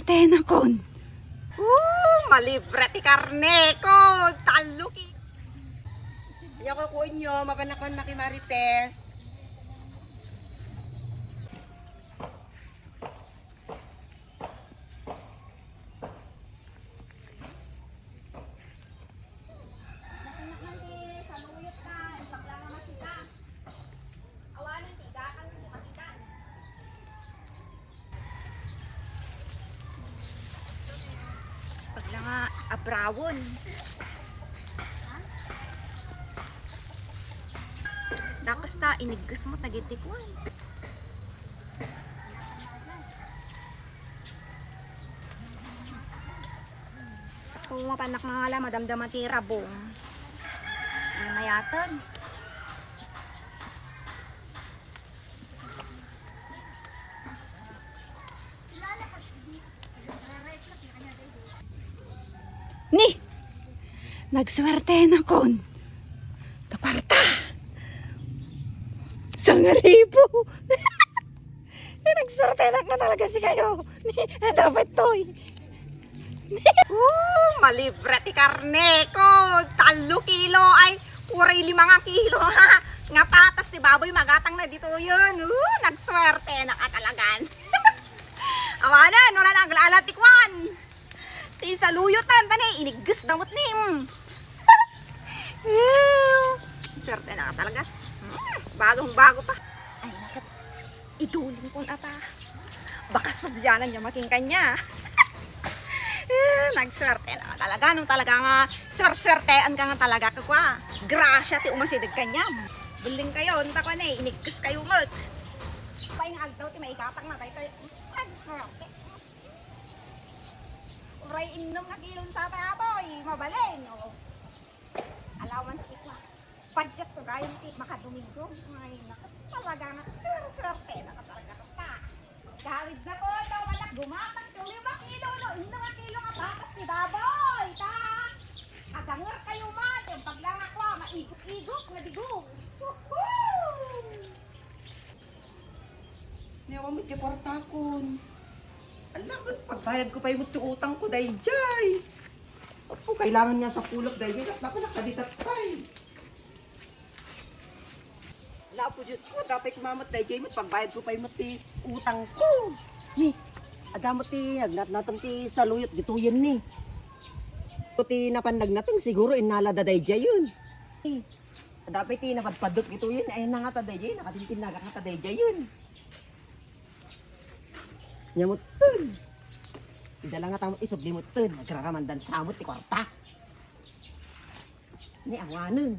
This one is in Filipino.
Nagswerte na kon. Malibre ti karne ko. Taluki. Ayaw ko po inyo, mapanakon makimarites. Pagla nga abrawon. Dakas ta inigas mo tagitikwan. Kung mapanak nga nga madamdaman ti rabong. Ay mayatag. Ni! Nagswerte na kon. Takwarta! Sangaribo! Nagswerte na ka talaga si kayo. Ni, dapat to'y. Malibre ti karne ko. 3 kilo ay 45 kilo ha. Nga patas ti baboy magatang na dito yun. Nagswerte na ka talagan. Awanan, wala na aglalatikwan. Ti saluyutan tani inigus damot ni. Swerte na ka talaga. Bagong bago pa. Ay nakat iduling ko na ta. Baka sabyanan niya making kanya. Nagswerte na ka talaga. Nung talaga nga swertean ka nga talaga ka kwa. Grasya ti umasidig kanya. Buling kayo, nita ko na inigus kayo mat. Paing agdaw ti maikatang na tayo. Nagswerte. Uray inom nga kilon sa tayoy, mabalin. Allowance tip na. Budget ko gayong tip makadomingo. Ay, talaga nga. Swerte na ka talaga ka. Gawid na ko, ito anak, gumatang ko 5 kilo, no? Inom nga kilo nga bakas ni baboy, ta? Agangar kayo man, yung paglang ako, maigok-igok na digong. Woohoo! Niyawa mo, tiya kwartakon. Alagot, pagbayad ko pa yung utang ko dahil jay. Opo, kailangan niya sa pulok dahil jay. Dapat nakaditat pa eh. Wala po Diyos ko, dapat kumamat dahil jay mo. Pagbayad ko pa yung utang ko. Ni, adamot ti, nagnatang ti saluyot, dito yun ni. Ti napandag natin, siguro inalada dahil jay yun. Dapat ti napadpadot dito yun. Ayun na nga ta dahil jay, nakatintin nga ta dahil jay yun. Nyamutun. Idala nga tamot isog limutun. Nagraramandan samot ti kwarta. Ni awanon.